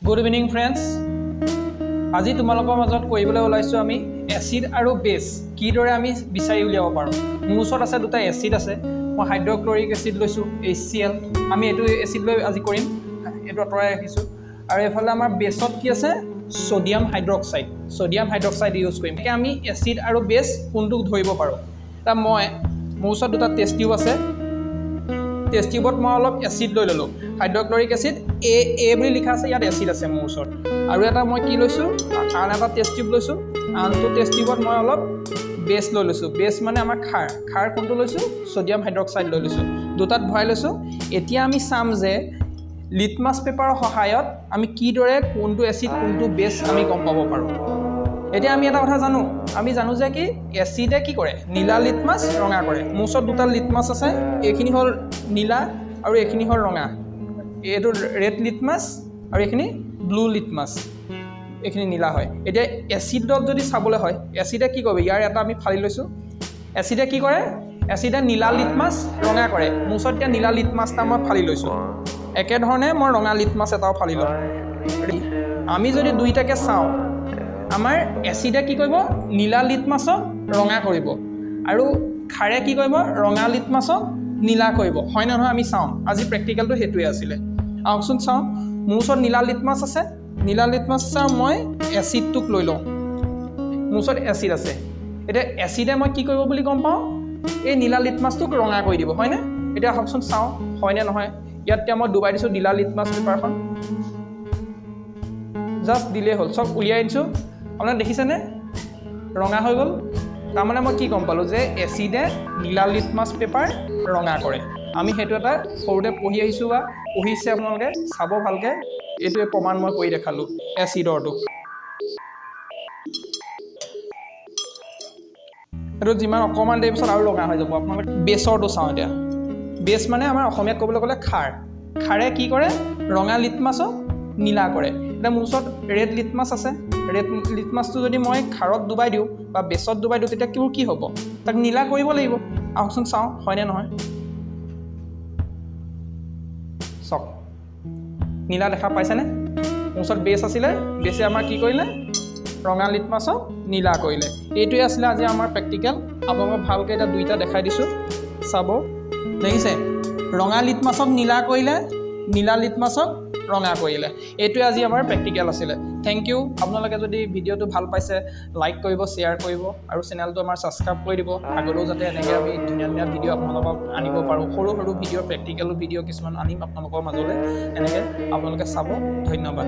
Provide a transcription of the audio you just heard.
Good evening friends. আজি তোমালোকৰ মাজত কৰিবলৈ ওলাইছো আমি এসিড আৰু বেস কিদৰে আমি বিচাৰি উলিয়াব পাৰো। মোৰ ওচৰত আছে দুটা এসিড আছে। মই হাইড্ৰক্লৰিক এসিড লৈছো HCl। আমি এটো এসিড লৈ আজি কৰিম। এটো আতৰাই ৰাখিছো। আৰু এফালে আমাৰ বেসত কি আছে sodium hydroxide. Sodium hydroxide use কৰিম। কি আমি এসিড আৰু বেস কোনটো ধৰিব পাৰো। তা মোৰ ওচৰত দুটা টেষ্ট টিউব আছে। টেষ্ট টিউবত মই অলপ এসিড লৈ ললো। হাইড্ৰক্লৰিক এসিড এ বুলি লিখা আছে, ইয়াত এসিড আছে মোৰ ওচৰত। আৰু এটা মই কি লৈছো আন এটা টেষ্ট টিউব লৈছো। আনটো টেষ্ট টিউবত মই অলপ বেস লৈ লৈছো। বেস মানে আমাৰ খাৰ কোনটো লৈছো সোডিয়াম হাইড্ৰক্সাইড লৈ লৈছো। দুটাত ভৰাই লৈছো। এতিয়া আমি চাম যে লিটমাছ পেপাৰৰ সহায়ত আমি কিদৰে কোনটো এসিড কোনটো বেস আমি গম পাব পাৰো। এতিয়া আমি এটা কথা জানো, আমি জানো যে কি এসিডে কি কৰে নীলা লিটমাছ ৰঙা কৰে। মোৰ ওচৰত দুটা লিটমাছ আছে, এইখিনি হল নীলা আৰু এইখিনি হল ৰঙা। এইটো ৰেড লিটমাছ আৰু এইখিনি ব্লু লিটমাছ, এইখিনি নীলা হয়। এতিয়া এসিডত যদি চাবলৈ হয় এসিডে কি কৰিব, ইয়াৰ এটা আমি ফালি লৈছো। এসিডে কি কৰে, এসিডে নীলা লিটমাছ ৰঙা কৰে। মোৰ ওচৰত এতিয়া নীলা লিটমাছটা মই ফালি লৈছো। একেধৰণে মই ৰঙা লিটমাছ এটাও ফালি লম। আমি যদি দুইটাকে চাওঁ, আমাৰ এসিডে কি কৰিব নীলা লিটমাছক ৰঙা কৰিব আৰু খাৰে কি কৰিব ৰঙা লিটমাছক নীলা কৰিব। হয় নহয় আমি চাওঁ। আজি প্ৰেক্টিকেলটো হেতুৱে আছিলে। আহকচোন চাওঁ। মোৰ ওচৰত নীলা লিটমাছ আছে। নীলা লিটমাছ চাওঁ মই এসিডটোক লৈ লওঁ। মোৰ ওচৰত এসিড আছে। এতিয়া এসিডে মই কি কৰিব বুলি গম পাওঁ, এই নীলা লিটমাছটোক ৰঙা কৰি দিব, হয়নে? এতিয়া আহকচোন চাওঁ হয়নে নহয়। ইয়াত এতিয়া মই ডুবাই দিছোঁ নীলা লিটমাছ পেপাৰখন। জাষ্ট দিলেই হ'ল, চব উলিয়াই দিছোঁ। আপোনাক দেখিছেনে ৰঙা হৈ গ'ল। তাৰমানে মই কি গম পালোঁ যে এসিডে নীলা লিটমাছ পেপাৰ ৰঙা কৰে। আমি সেইটো এটা সৰুতে পঢ়ি আহিছোঁ বা পঢ়িছে আপোনালোকে চাব ভালকৈ। এইটোৱে প্ৰমাণ মই কৰি দেখালোঁ এসিডৰটো। এইটো যিমান অকণমান দেৰি পিছত আৰু ৰঙা হৈ যাব। আপোনালোকে বেছৰটো চাওঁ এতিয়া। বেছ মানে আমাৰ অসমীয়াত ক'বলৈ গ'লে খাৰে কি কৰে ৰঙা লিটমাছক নীলা কৰে। এতিয়া মোৰ ওচৰত ৰেড লিটমাছ আছে। ৰেড লিটমাছটো যদি মই খাৰত ডুবাই দিওঁ বা বেছত ডুবাই দিওঁ তেতিয়া কি হ'ব, তাক নীলা কৰিব লাগিব। আহকচোন চাওঁ হয়নে নহয়। চাওক নীলা দেখা পাইছেনে। মোৰ ওচৰত বেছ আছিলে, বেছে আমাৰ কি কৰিলে ৰঙা লিটমাছক নীলা কৰিলে। এইটোৱে আছিলে আজি আমাৰ প্ৰেক্টিকেল। আপোনালোকক ভালকৈ এতিয়া দুইটা দেখাই দিছোঁ, চাব। দেখিছে ৰঙা লিটমাছক নীলা কৰিলে, নীলা লিটমাছক ৰঙা কৰিলে। এইটোৱে আজি আমাৰ প্ৰেক্টিকেল আছিলে। Thank you. আপোনালোকে যদি ভিডিঅ'টো ভাল পাইছে লাইক কৰিব, শ্বেয়াৰ কৰিব আৰু চেনেলটো আমাৰ ছাবস্ক্ৰাইব কৰি দিব। আগলৈও যাতে এনেকৈ আমি ধুনীয়া ধুনীয়া ভিডিঅ' আপোনালোকক আনিব পাৰোঁ। সৰু সৰু ভিডিঅ' প্ৰেক্টিকেল ভিডিঅ' কিছুমান আনিম আপোনালোকৰ মাজলৈ। এনেকৈ আপোনালোকে চাব। ধন্যবাদ।